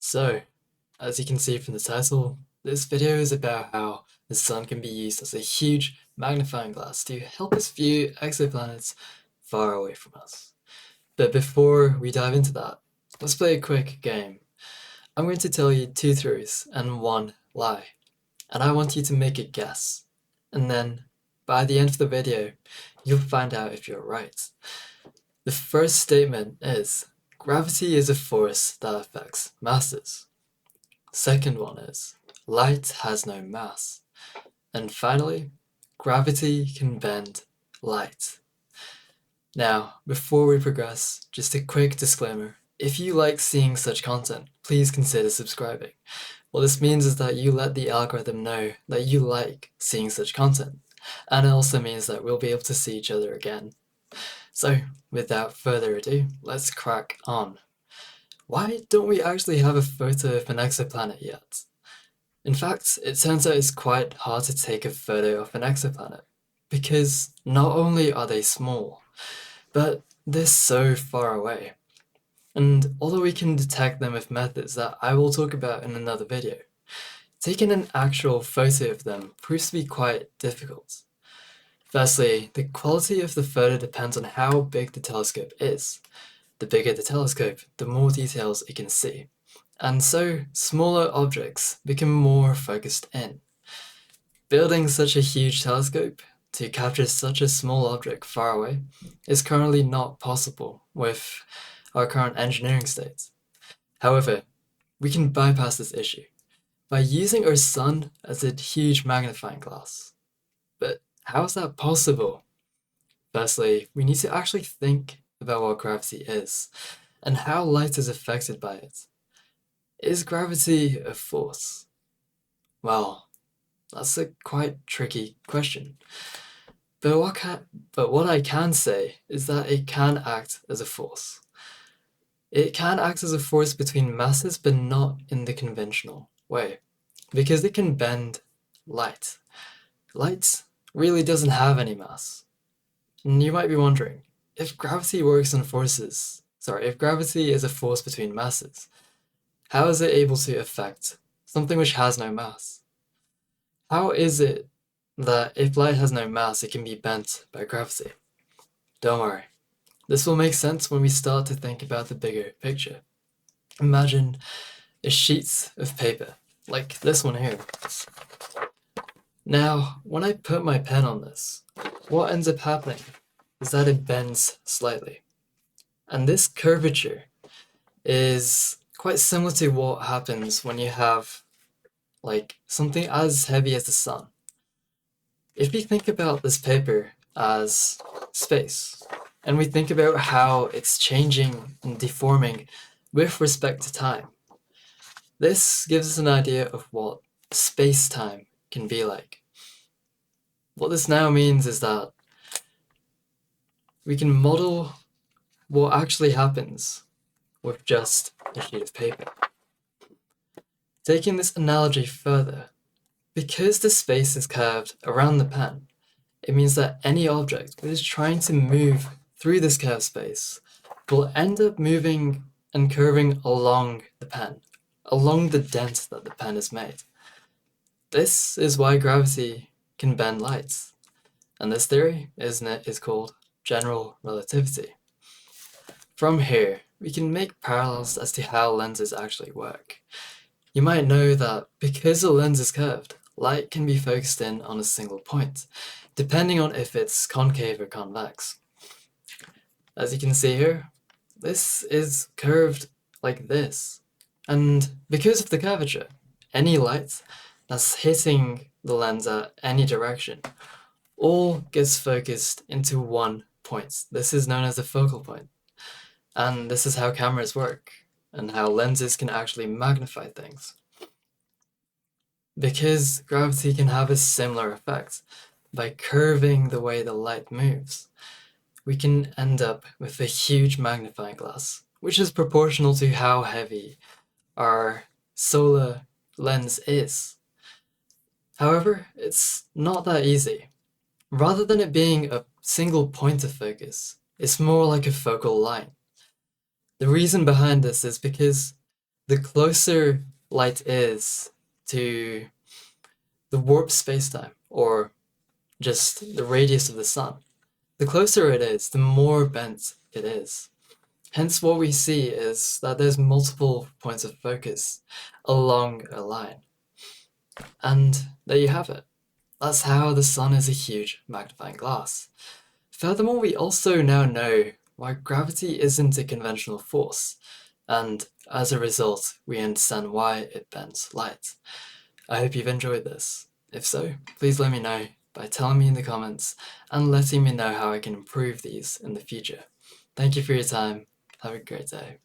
So, as you can see from the title, this video is about how the sun can be used as a huge magnifying glass to help us view exoplanets far away from us. But before we dive into that, let's play a quick game. I'm going to tell you two truths and one lie, and I want you to make a guess. And then, by the end of the video, you'll find out if you're right. The first statement is, gravity is a force that affects masses. Second one is, light has no mass. And finally, gravity can bend light. Now, before we progress, just a quick disclaimer. If you like seeing such content, please consider subscribing. What this means is that you let the algorithm know that you like seeing such content. And it also means that we'll be able to see each other again. So, without further ado, let's crack on. Why don't we actually have a photo of an exoplanet yet? In fact, it turns out it's quite hard to take a photo of an exoplanet, because not only are they small, but they're so far away. And although we can detect them with methods that I will talk about in another video, taking an actual photo of them proves to be quite difficult. Firstly, the quality of the photo depends on how big the telescope is. The bigger the telescope, the more details it can see. And so, smaller objects become more focused in. Building such a huge telescope to capture such a small object far away is currently not possible with our current engineering state. However, we can bypass this issue by using our sun as a huge magnifying glass. But how is that possible? Firstly, we need to actually think about what gravity is and how light is affected by it. Is gravity a force? Well, that's a quite tricky question. But what I can say is that it can act as a force. It can act as a force between masses, but not in the conventional way, because it can bend light. Light really doesn't have any mass. And you might be wondering, if gravity is a force between masses, how is it able to affect something which has no mass? How is it that if light has no mass, it can be bent by gravity? Don't worry. This will make sense when we start to think about the bigger picture. Imagine a sheet of paper, like this one here. Now, when I put my pen on this, what ends up happening is that it bends slightly. And this curvature is quite similar to what happens when you have something as heavy as the sun. If we think about this paper as space, and we think about how it's changing and deforming with respect to time, this gives us an idea of what space-time can be like. What this now means is that we can model what actually happens with just a sheet of paper. Taking this analogy further, because the space is curved around the pen, it means that any object that is trying to move through this curved space will end up moving and curving along the pen, along the dent that the pen has made. This is why gravity can bend light, and this theory, is called general relativity. From here, we can make parallels as to how lenses actually work. You might know that because the lens is curved, light can be focused in on a single point, depending on if it's concave or convex. As you can see here, this is curved like this. And because of the curvature, any light that's hitting the lens at any direction all gets focused into one point. This is known as the focal point. And this is how cameras work, and how lenses can actually magnify things. Because gravity can have a similar effect by curving the way the light moves, we can end up with a huge magnifying glass, which is proportional to how heavy our solar lens is. However, it's not that easy. Rather than it being a single point of focus, it's more like a focal line. The reason behind this is because The closer light is to the warp spacetime, or just the radius of the sun, the closer it is, the more bent it is. Hence, what we see is that there's multiple points of focus along a line. And there you have it. That's how the sun is a huge magnifying glass. Furthermore, we also now know why gravity isn't a conventional force, and as a result, we understand why it bends light. I hope you've enjoyed this. If so, please let me know by telling me in the comments and letting me know how I can improve these in the future. Thank you for your time. Have a great day.